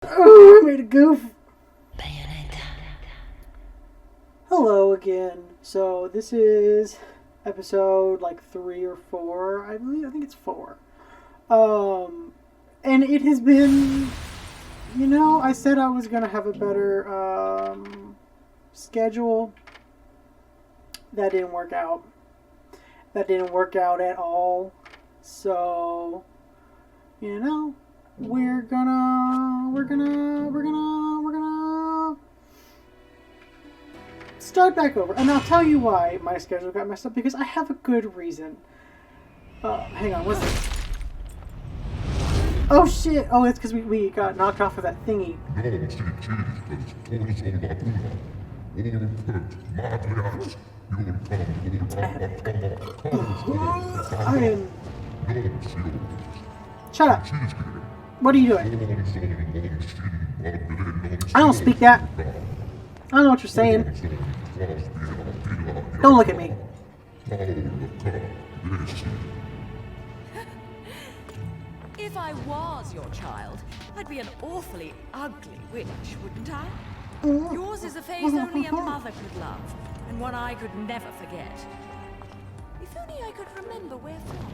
Oh, I made a goof. Bayonetta. Hello again. So this is episode like 3 or 4. I think it's 4. And it has been, I said I was gonna have a better schedule. That didn't work out. That didn't work out at all. So, we're gonna start back over. And I'll tell you why my schedule got messed up, because I have a good reason. Hang on, what's this? Oh shit! Oh, it's because we got knocked off of that thingy. I am... Shut up. What are you doing? I don't speak that. I don't know what you're saying. Don't look at me. If I was your child, I'd be an awfully ugly witch, wouldn't I? Yours is a face only a mother could love, and one I could never forget. If only I could remember where from.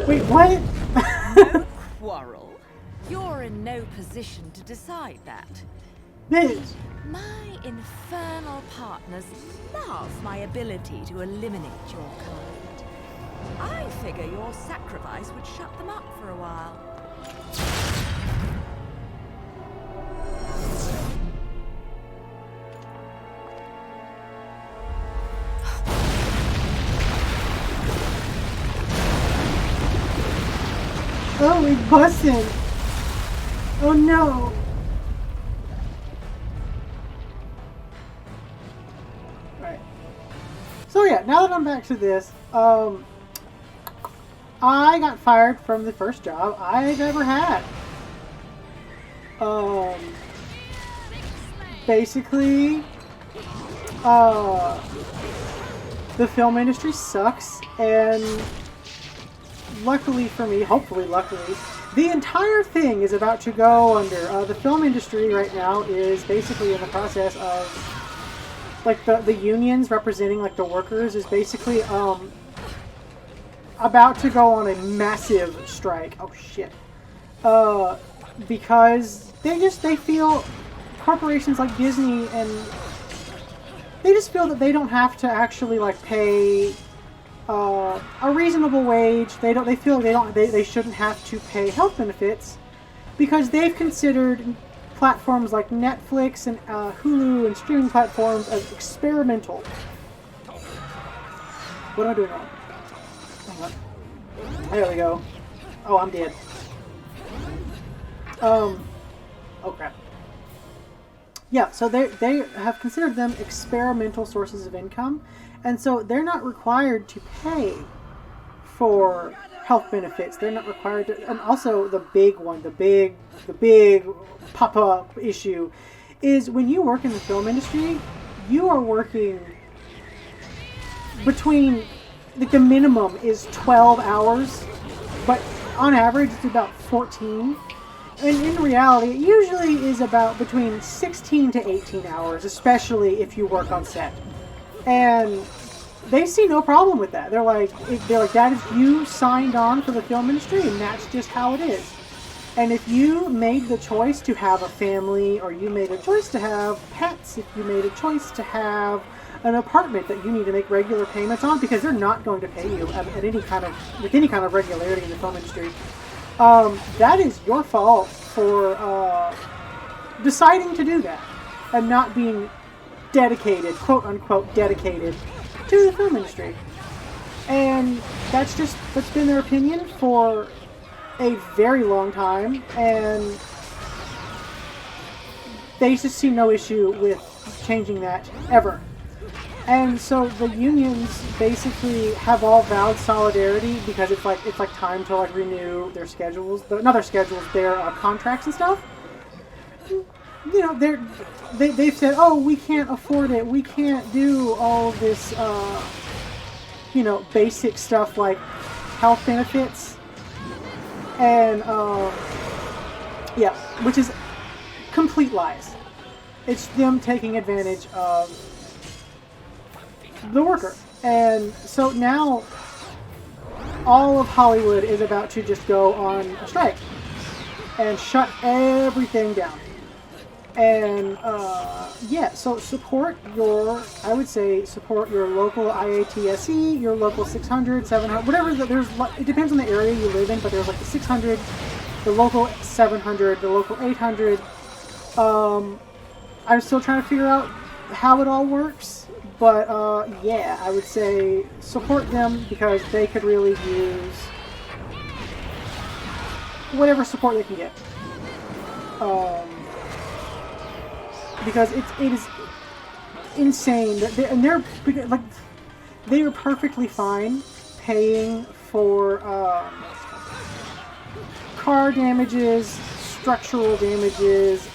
Wait, what? No quarrel. You're in no position to decide that. Bitch. My infernal partners love my ability to eliminate your kind. I figure your sacrifice would shut them up for a while. Oh, we busted. Oh no. Right. So yeah, now that I'm back to this, I got fired from the first job I've ever had. Basically, the film industry sucks, and luckily for me, hopefully luckily, the entire thing is about to go under. The film industry right now is basically in the process of, like, the unions representing, like, the workers is basically, about to go on a massive strike. Oh, shit. Because they feel corporations like Disney, and they just feel that they don't have to actually, like, pay a reasonable wage. They feel they shouldn't have to pay health benefits, because they've considered platforms like Netflix and Hulu and streaming platforms as experimental. What am I doing wrong? Hang on. There we go. Oh, I'm dead. Oh crap. Yeah, so they have considered them experimental sources of income, and so they're not required to pay for health benefits. They're not required to, and also the big one, the big pop-up issue is when you work in the film industry, you are working between, like, the minimum is 12 hours, but on average it's about 14. And in reality, it usually is about between 16 to 18 hours, especially if you work on set. And they see no problem with that. They're like, that is, you signed on for the film industry, and that's just how it is. And if you made the choice to have a family, or you made a choice to have pets, if you made a choice to have an apartment that you need to make regular payments on, because they're not going to pay you with any kind of regularity in the film industry, that is your fault for deciding to do that and not being dedicated, quote unquote, dedicated to the film industry. And that's been their opinion for a very long time, and they just see no issue with changing that ever. And so the unions basically have all vowed solidarity, because it's like time to, like, renew their schedules, not their schedules, their contracts and stuff. you know, they've said, oh, we can't afford it. We can't do all this, you know, basic stuff like health benefits. And, yeah, which is complete lies. It's them taking advantage of the worker. And so now all of Hollywood is about to just go on a strike and shut everything down. And yeah, so support your, I would say, support your local IATSE, your local 600, 700, whatever. There's, it depends on the area you live in, but there's like the 600, the local 700, the local 800. I'm still trying to figure out how it all works, but yeah, I would say support them because they could really use whatever support they can get. Because it is insane that they are perfectly fine paying for car damages, structural damages.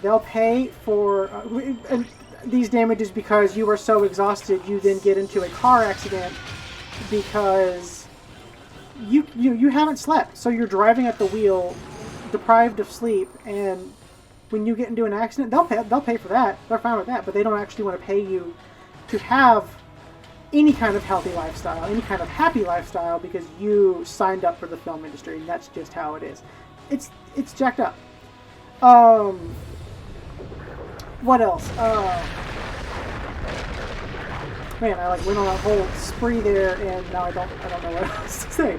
They'll pay for these damages because you are so exhausted you then get into a car accident because you haven't slept, so you're driving at the wheel deprived of sleep, and when you get into an accident, they'll pay for that. They're fine with that, but they don't actually want to pay you to have any kind of healthy lifestyle, any kind of happy lifestyle, because you signed up for the film industry, and that's just how it is. It's jacked up. What else? Man, I like went on a whole spree there, and now I don't know what else to say.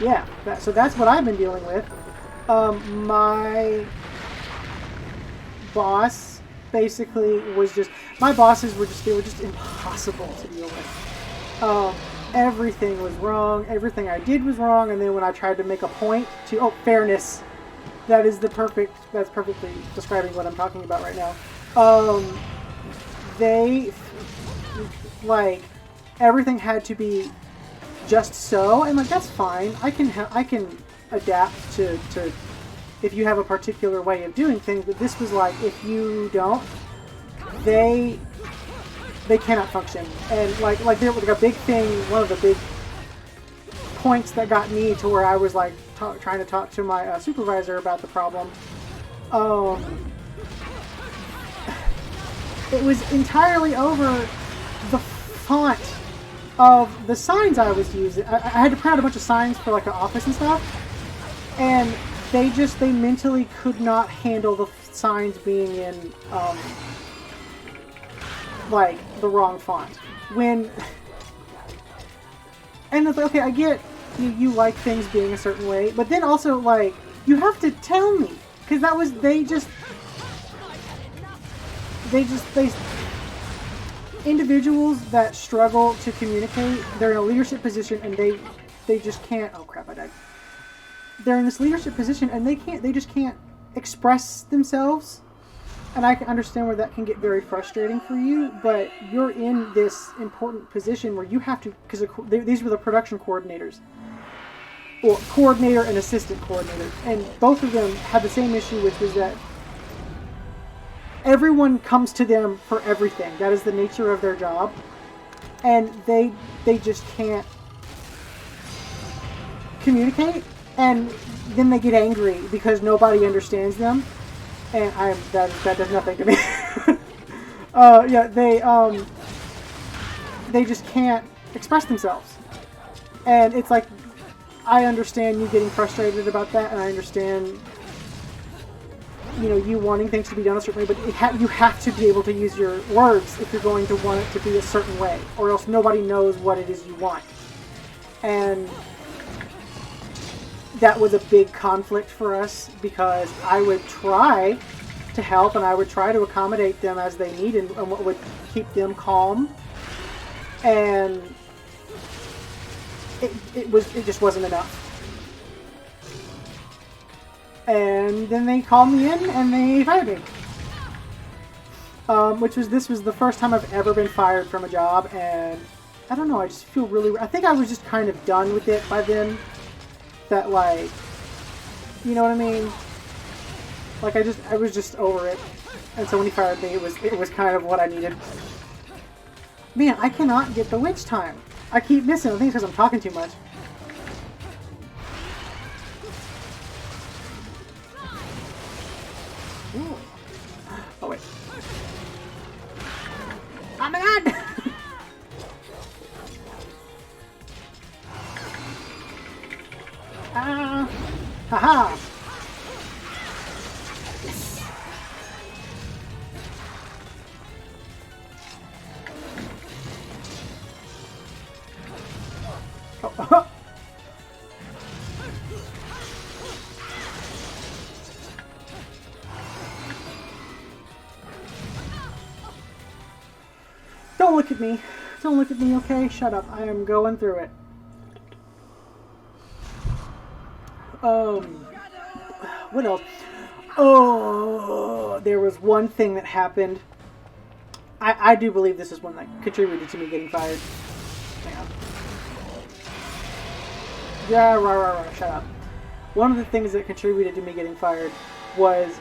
Yeah, so that's what I've been dealing with. My boss basically was just, my bosses were just impossible to deal with. Everything was wrong, everything I did was wrong, and then when I tried to make a point to, fairness, that's perfectly describing what I'm talking about right now. They, like, everything had to be just so, and like that's fine. I can adapt to if you have a particular way of doing things. But this was like, if you don't, they cannot function. And like there was like a big thing. One of the big points that got me to where I was like trying to talk to my supervisor about the problem. It was entirely over the font of the signs I was using. I had to print out a bunch of signs for like an office and stuff, and they mentally could not handle the signs being in like the wrong font. And it's like, okay, I get you like things being a certain way, but then also like you have to tell me, because that was individuals that struggle to communicate, they're in a leadership position and they just can't, oh crap, I died. They're in this leadership position and they just can't express themselves. And I can understand where that can get very frustrating for you, but you're in this important position where you have to, because these were the production coordinators. Well, coordinator and assistant coordinator. And both of them had the same issue, which was that everyone comes to them for everything. That is the nature of their job. And they just can't communicate. And then they get angry because nobody understands them. And that does nothing to me. Yeah, they just can't express themselves. And it's like, I understand you getting frustrated about that, and I understand you wanting things to be done a certain way, but you have to be able to use your words if you're going to want it to be a certain way, or else nobody knows what it is you want. And that was a big conflict for us, because I would try to help and I would try to accommodate them as they need and what would keep them calm. And it just wasn't enough. And then they called me in and they fired me. This was the first time I've ever been fired from a job, and I don't know, I just feel really... I think I was just kind of done with it by then. That, like... You know what I mean? Like, I was just over it. And so when he fired me, it was kind of what I needed. Man, I cannot get the witch time. I keep missing. I think it's because I'm talking too much. Ooh. Oh, wait. Oh my god! Ah! Haha! Oh. Don't look at me. Don't look at me, okay? Shut up. I am going through it. What else? Oh, there was one thing that happened. I do believe this is one that contributed to me getting fired. Hang on. Yeah, rah, shut up. One of the things that contributed to me getting fired was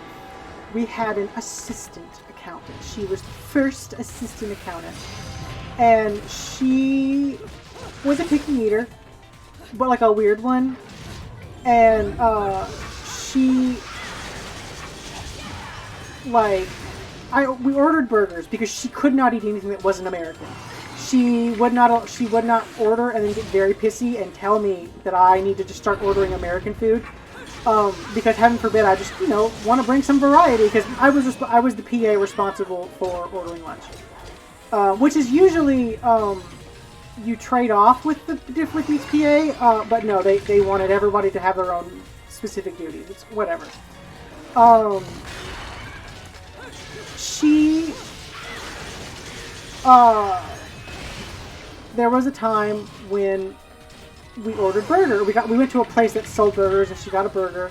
we had an assistant accountant. She was the first assistant accountant. And she was a picky eater, but like a weird one. And she, like, we ordered burgers because she could not eat anything that wasn't American. She would not order and then get very pissy and tell me that I need to just start ordering American food. Because heaven forbid I just, want to bring some variety, because I was the PA responsible for ordering lunch. Which is usually, you trade off with each PA, but no, they wanted everybody to have their own specific duties. It's whatever. There was a time when we ordered burger. We went to a place that sold burgers, and she got a burger,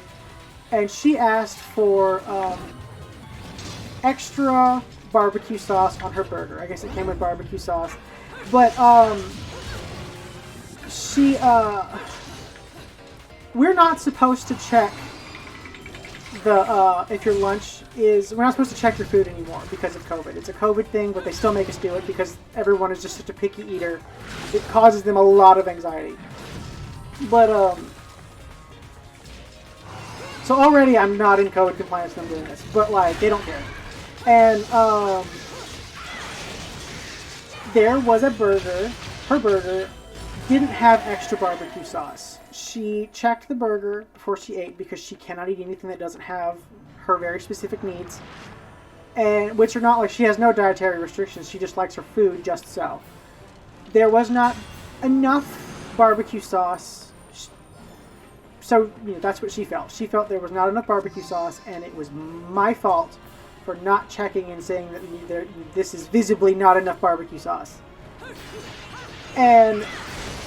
and she asked for extra barbecue sauce on her burger. I guess it came with barbecue sauce, but we're not supposed to check if your lunch is... We're not supposed to check your food anymore because of COVID. It's a COVID thing, but they still make us do it because everyone is just such a picky eater. It causes them a lot of anxiety. But, so already I'm not in COVID compliance when I'm doing this, but, like, they don't care. And, there was a burger. Her burger didn't have extra barbecue sauce. She checked the burger before she ate because she cannot eat anything that doesn't have her very specific needs. And, which are not like, she has no dietary restrictions, she just likes her food just so. There was not enough barbecue sauce. So, that's what she felt. She felt there was not enough barbecue sauce, and it was my fault for not checking and saying that this is visibly not enough barbecue sauce. And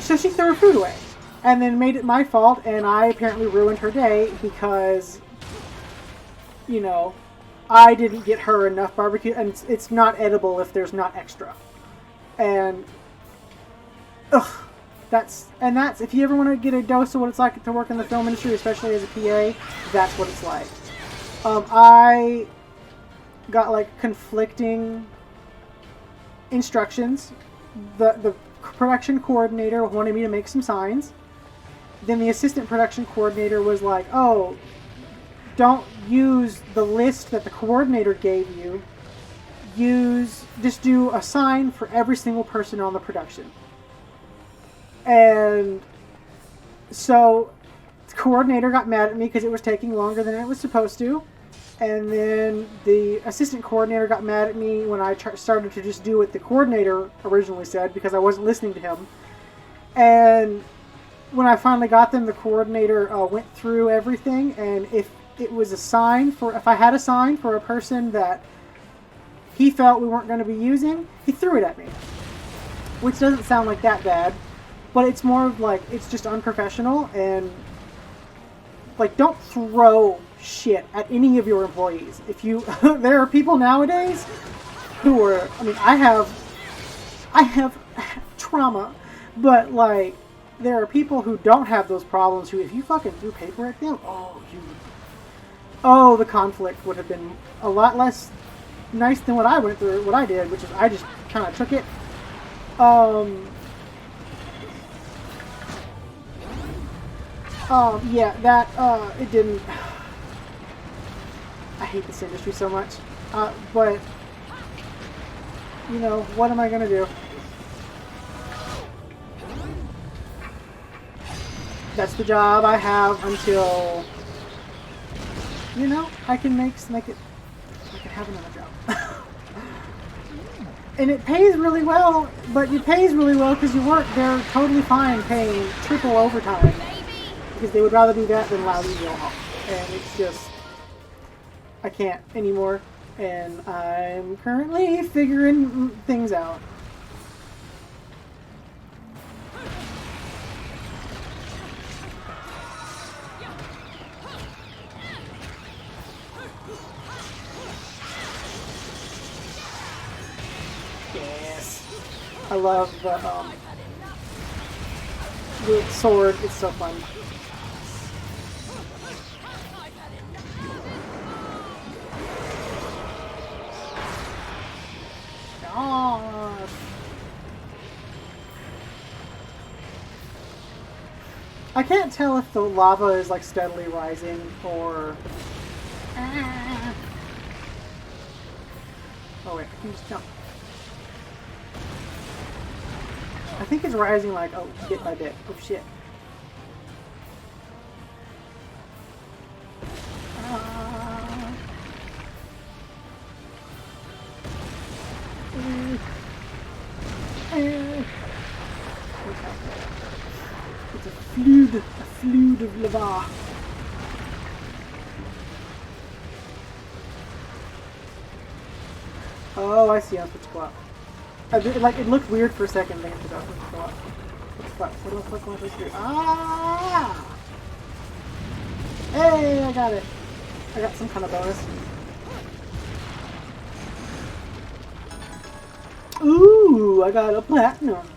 so she threw her food away. And then made it my fault, and I apparently ruined her day because, I didn't get her enough barbecue, and it's not edible if there's not extra. And, that's, if you ever want to get a dose of what it's like to work in the film industry, especially as a PA, that's what it's like. I got, like, conflicting instructions. The production coordinator wanted me to make some signs. Then the assistant production coordinator was like, oh, don't use the list that the coordinator gave you. Just do a sign for every single person on the production. And so the coordinator got mad at me because it was taking longer than it was supposed to. And then the assistant coordinator got mad at me when I started to just do what the coordinator originally said because I wasn't listening to him. And when I finally got them, the coordinator went through everything, and if it was a sign if I had a sign for a person that he felt we weren't going to be using, he threw it at me. Which doesn't sound like that bad, but it's more of like, it's just unprofessional, and like, don't throw shit at any of your employees. If you, there are people nowadays who are, I have trauma. But, like, there are people who don't have those problems who, if you fucking threw paper at them, the conflict would have been a lot less nice than what I went through, what I did, which is I just kind of took it. Yeah, that, it didn't... I hate this industry so much. But, you know, what am I gonna do? That's the job I have until, you know, I can make it, I can have another job. And it pays really well, but it pays really well because you work, they're totally fine paying triple overtime. Because they would rather do that than allow you to go home. And it's just, I can't anymore. And I'm currently figuring things out. Yes. I love the sword. It's so fun. I can't tell if the lava is like steadily rising or... Oh wait, I can just jump. I think it's rising like, oh, bit by bit. Oh shit. It's a fluid of lava. Oh, I see. I'm supposed to go up. It looked weird for a second. I forgot to go up. What the fuck? What the fuck am I supposed to do? Ah! Hey, I got it. I got some kind of bonus. Ooh, I got a platinum.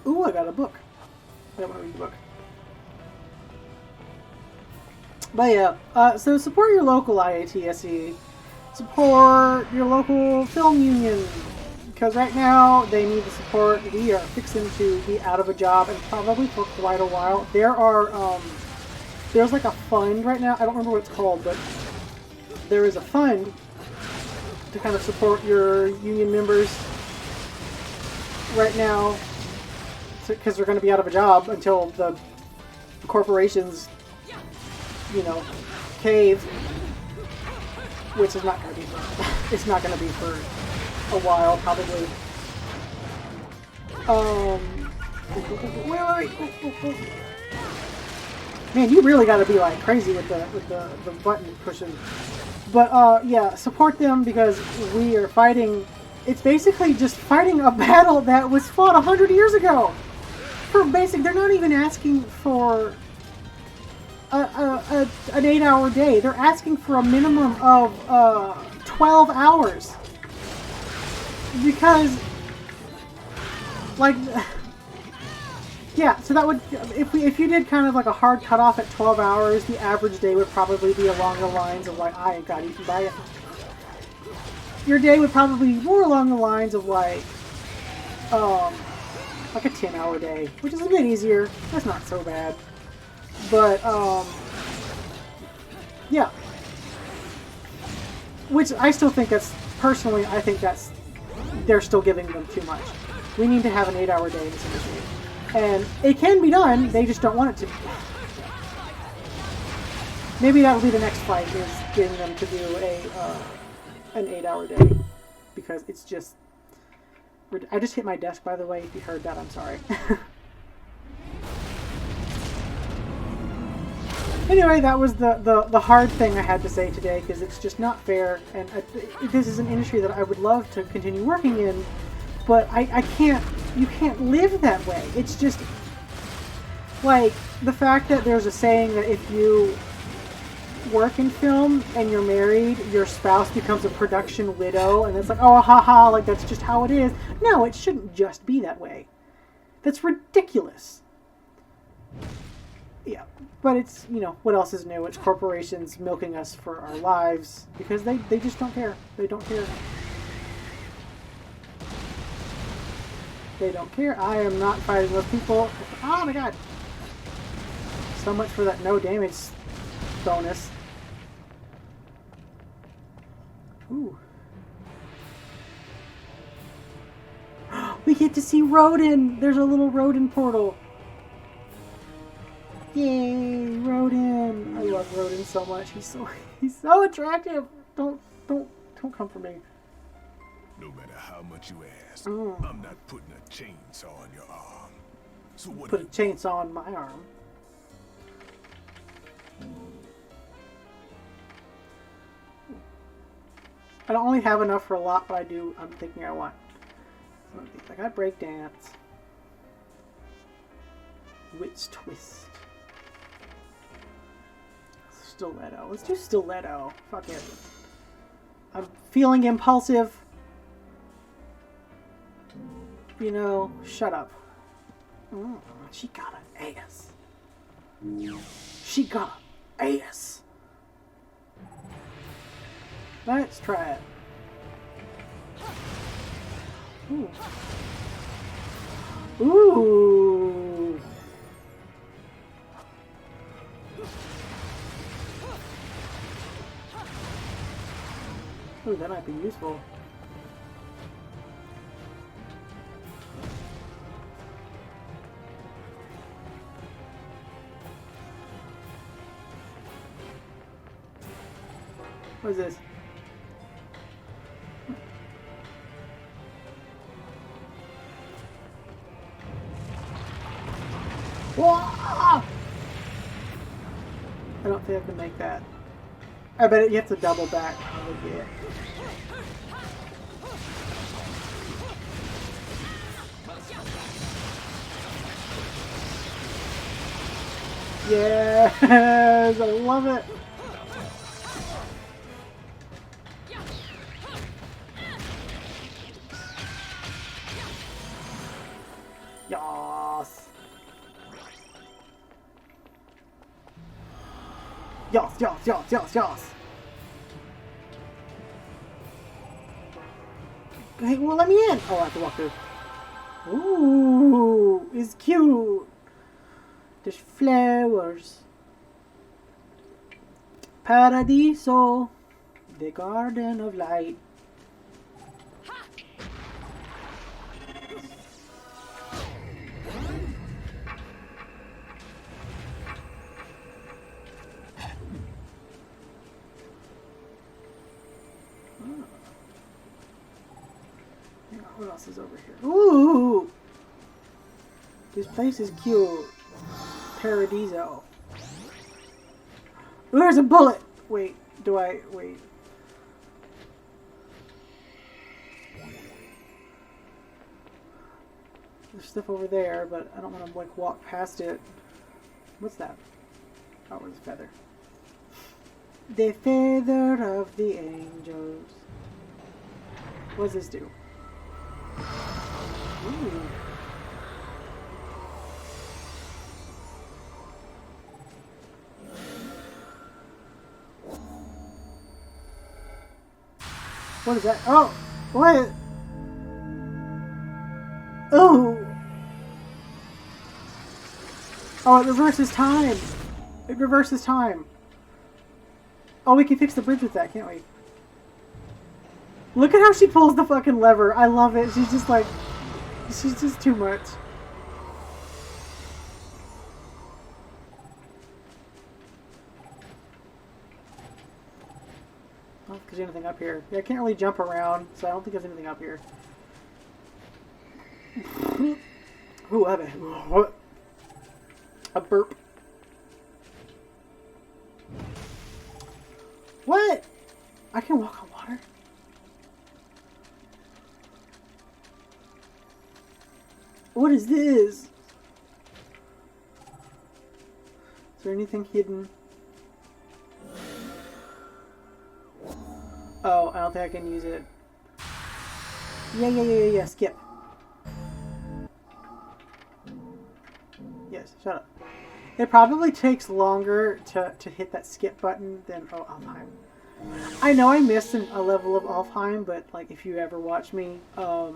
Ooh, I got a book. I don't want to read the book. But yeah, so support your local IATSE. Support your local film union. Because right now, they need the support. We are fixing to be out of a job and probably for quite a while. There are, there's like a fund right now. I don't remember what it's called, but there is a fund to kind of support your union members right now, because they're going to be out of a job until the corporations, you know, cave, which is not going to be for, it's not going to be for a while, probably. Wait. Man, you really got to be like crazy with the button pushing. But yeah, support them because we are fighting. It's basically just fighting a battle that was fought 100 years ago. For basic, they're not even asking for an 8-hour day. They're asking for a minimum of 12 hours. Because, like, yeah, so that would, if you did kind of like a hard cutoff at 12 hours, the average day would probably be along the lines of like, I got eaten by it. Your day would probably be more along the lines of like a 10-hour day, which is a bit easier. That's not so bad. But, yeah. Which I still think that's, personally, I think that's, they're still giving them too much. We need to have an 8-hour day in this industry. And it can be done, they just don't want it to be. Maybe that will be the next fight, is getting them to do an 8-hour day. Because it's just... I just hit my desk, by the way. If you heard that, I'm sorry. Anyway, that was the hard thing I had to say today, because it's just not fair. And this is an industry that I would love to continue working in. But I can't, you can't live that way. It's just, like, the fact that there's a saying that if you work in film and you're married, your spouse becomes a production widow, and it's like, oh, haha, like that's just how it is. No, it shouldn't just be that way. That's ridiculous. Yeah, but it's, you know, what else is new? It's corporations milking us for our lives because they just don't care. They don't care. They don't care. I am not fighting those people. Oh my god. So much for that no damage bonus. Ooh. We get to see Rodin. There's a little Rodin portal. Yay, Rodin! I love Rodin so much. He's so attractive. Don't come for me. No matter how much you ask, Mm. I'm not putting a chainsaw on your arm. So what? Put a chainsaw on my arm. I don't only have enough for a lot, but I'm thinking I want some of these. I got breakdance. Witch twist. Stiletto. Let's do stiletto. Fuck it. I'm feeling impulsive. You know, shut up. She got an ass. She got an ass. Let's try it. Ooh. Ooh. Ooh, that might be useful. What is this? Whoa! I don't think I can make that. I bet you have to double back. Yes! I love it! Yas! Yas, yas, yas, yas, yas! Hey, well, let me in! Oh, I have to walk through. Ooh, it's cute! There's flowers. Paradiso, the garden of light. What else is over here? Ooh! This place is cute. Paradiso. Ooh, there's a bullet! Wait, wait. There's stuff over there, but I don't want to, like, walk past it. What's that? Oh, it's a feather. The feather of the angels. What does this do? Ooh. What is that? Oh! What? Oh! Oh, it reverses time! It reverses time! Oh, we can fix the bridge with that, can't we? Look at how she pulls the fucking lever. I love it. She's just like... She's just too much. I don't think there's anything up here. Yeah, I can't really jump around, so I don't think there's anything up here. Ooh, I have a burp. What? I can walk on water? What is this? Is there anything hidden? don't think I can use it. Yeah, skip. Yes, shut up. It probably takes longer to hit that skip button than Alfheim. I know I missed a level of Alfheim, but like if you ever watch me, I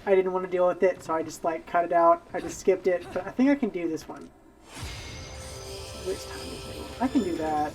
didn't want to deal with it, so I just like cut it out. I just skipped it, but I think I can do this one. Which time is it? I can do that.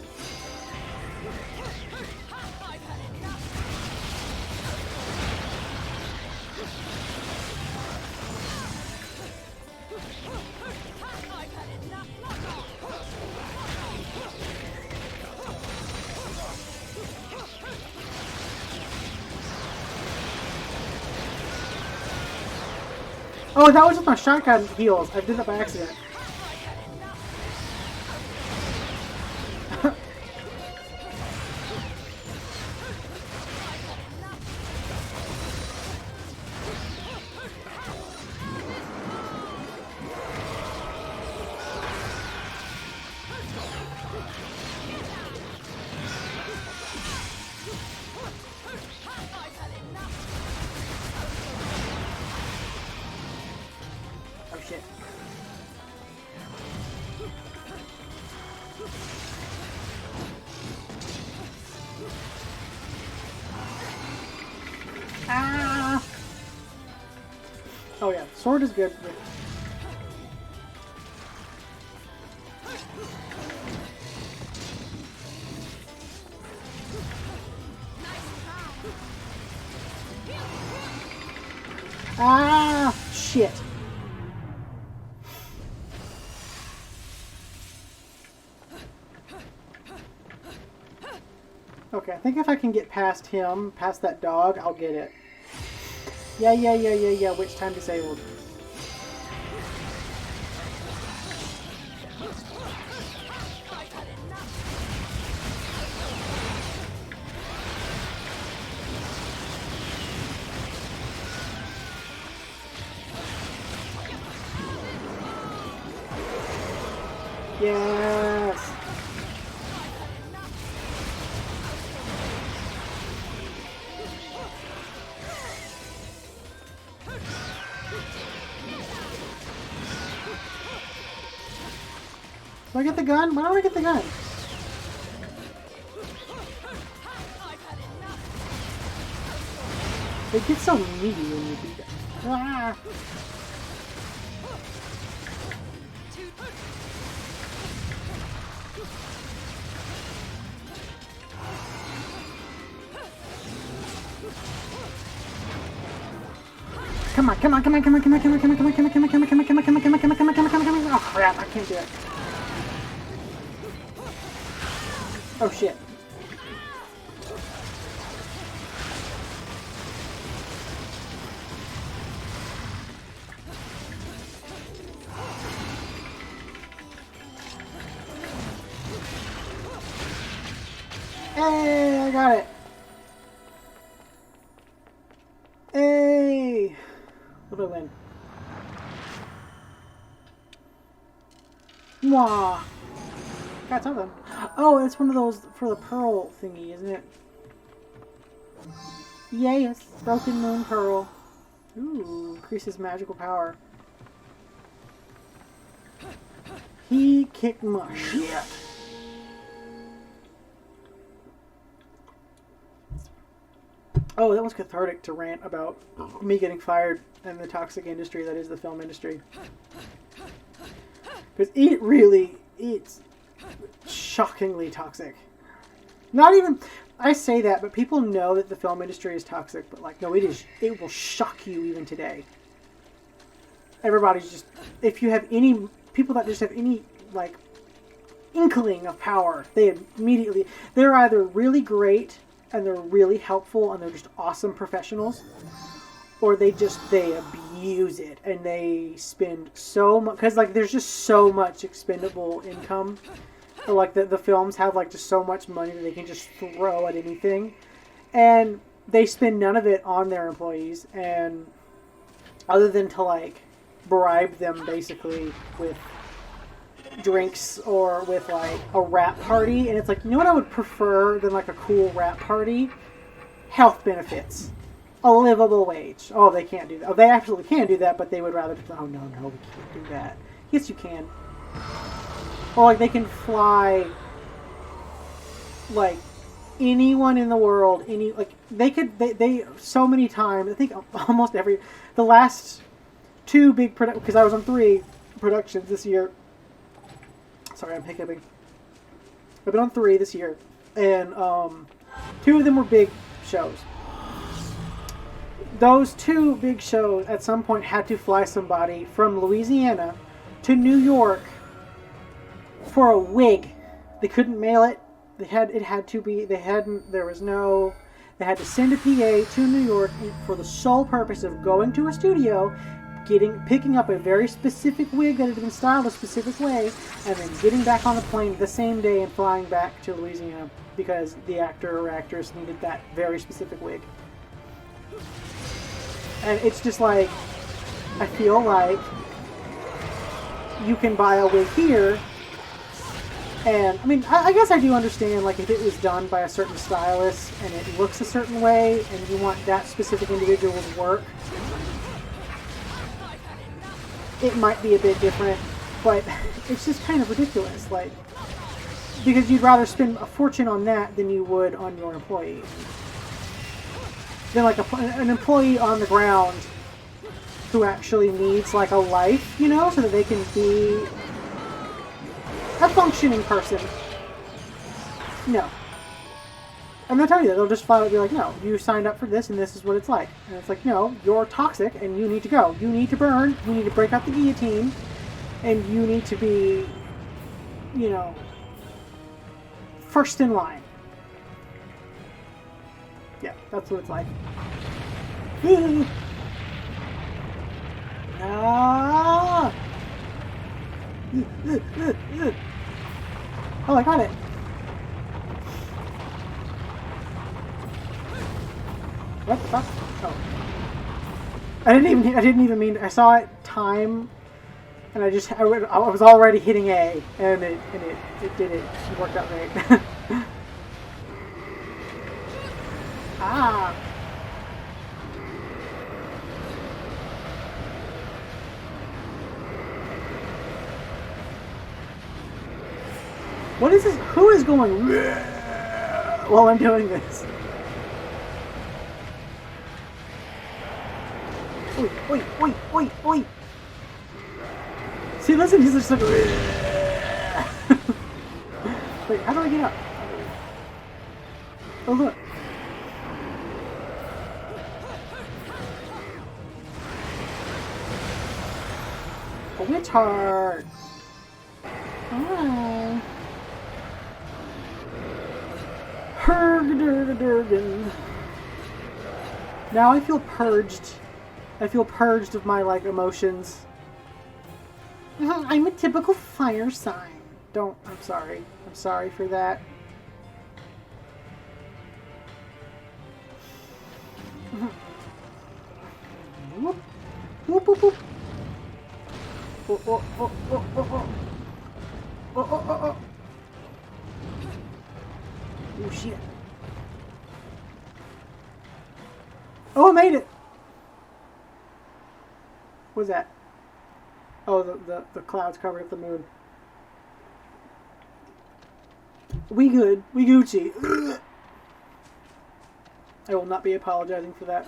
Oh, that was just my shotgun heals. I did that by accident. Ah! Oh yeah, sword is good. Ah! Shit. Okay, I think if I can get past him, past that dog, I'll get it. Yeah. Witch time disabled. Yes! Do I get the gun? Why don't I get the gun? They get so meaty when you beat them. Ah! Come on. Oh crap, I can't do it. Oh shit. Hey, I got it. Hey. What do I win? Mwah. Got something. Oh, it's one of those for the pearl thingy, isn't it? Yes, broken moon pearl. Ooh, increases magical power. He kicked my shit. Oh, that was cathartic to rant about me getting fired in the toxic industry that is the film industry. Because it's shockingly toxic. Not even, I say that, but people know that the film industry is toxic, but like, no, it will shock you even today. Everybody's just, if you have any, people that just have any, like, inkling of power, they're either really great, and they're really helpful, and they're just awesome professionals, or they abuse it, and they spend so much, because, like, there's just so much expendable income. Or, like, the films have, like, just so much money that they can just throw at anything. And they spend none of it on their employees. And other than to, like, bribe them, basically, with drinks or with, like, a rap party. And it's like, you know what I would prefer than, like, a cool rap party? health benefits, a livable wage. Oh, they can't do that. Oh, they absolutely can do that, but they would rather. Oh no, we can't do that. Yes, you can. Or like they can fly. Like anyone in the world, they so many times. I think almost the last 2 big because I was on 3 productions this year. Sorry, I'm hiccuping. I've been on 3 this year, and 2 of them were big shows. Those 2 big shows at some point had to fly somebody from Louisiana to New York for a wig. They couldn't mail it. They had to send a PA to New York for the sole purpose of going to a studio, picking up a very specific wig that had been styled a specific way, and then getting back on the plane the same day and flying back to Louisiana because the actor or actress needed that very specific wig. And it's just like, I feel like you can buy a wig here. And, I mean, I guess I do understand, like, if it was done by a certain stylist and it looks a certain way and you want that specific individual's work, it might be a bit different, but it's just kind of ridiculous, like, because you'd rather spend a fortune on that than you would on your employee. Then, like, an employee on the ground who actually needs, like, a life, you know, so that they can be a functioning person. No. And they'll tell you that. They'll just flat out be like, no, you signed up for this and this is what it's like. And it's like, no, you're toxic and you need to go. You need to burn. You need to break out the guillotine. And you need to be, you know, first in line. Yeah, that's what it's like. Ah! Oh, I got it. What the fuck? Oh. I didn't even mean, I saw it time, and I was already hitting A, and it did it. It worked out right. Ah. What is this? Who is going while I'm doing this? Oi, oi, oi, oi, oi. See, listen, he's just like... Wait, how do I get up? Oh, look. A witch heart. Oh. Hergdurgdurgen. Now I feel purged. I feel purged of my, like, emotions. I'm a typical fire sign. I'm sorry. I'm sorry for that. Whoop. Whoop, whoop, whoop. Oh, oh, oh, oh, oh, oh. Oh, oh, oh, oh. Oh, shit. Oh, I made it! What was that? Oh, the clouds covered up the moon. We good. We Gucci. I will not be apologizing for that.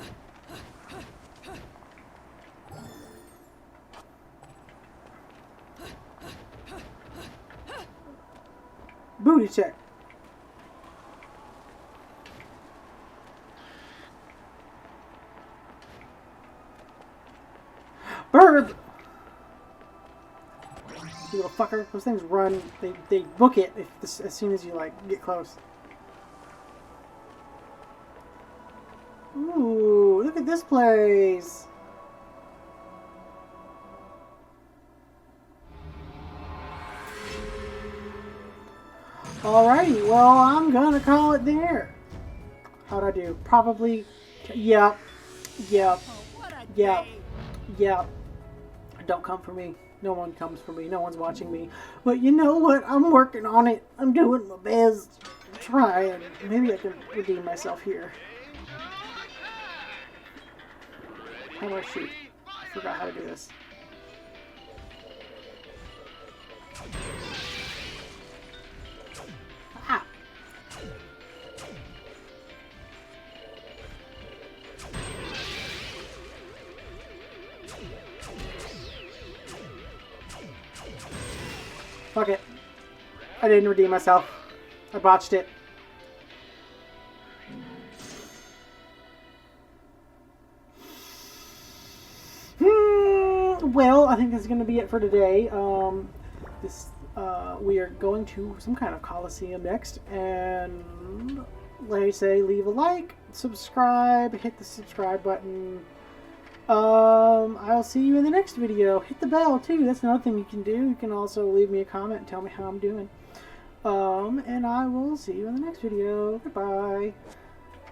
Booty check. Burb! You little fucker. Those things run. They book it as soon as you, like, get close. Ooh, look at this place. Alrighty, well, I'm gonna call it there. How'd I do? Probably. Yep. Yep. Yep. Yep. Don't come for me. No one comes for me. No one's watching me. But you know what? I'm working on it. I'm doing my best. I'm trying. Maybe I can redeem myself here. How do I shoot? I forgot how to do this. Ah! Fuck it. I didn't redeem myself. I botched it. Well, I think this is going to be it for today. We are going to some kind of Coliseum next, and like I say, leave a like, subscribe, hit the subscribe button. I'll see you in the next video. Hit the bell too. That's another thing you can do. You can also leave me a comment and tell me how I'm doing. And I will see you in the next video. Goodbye.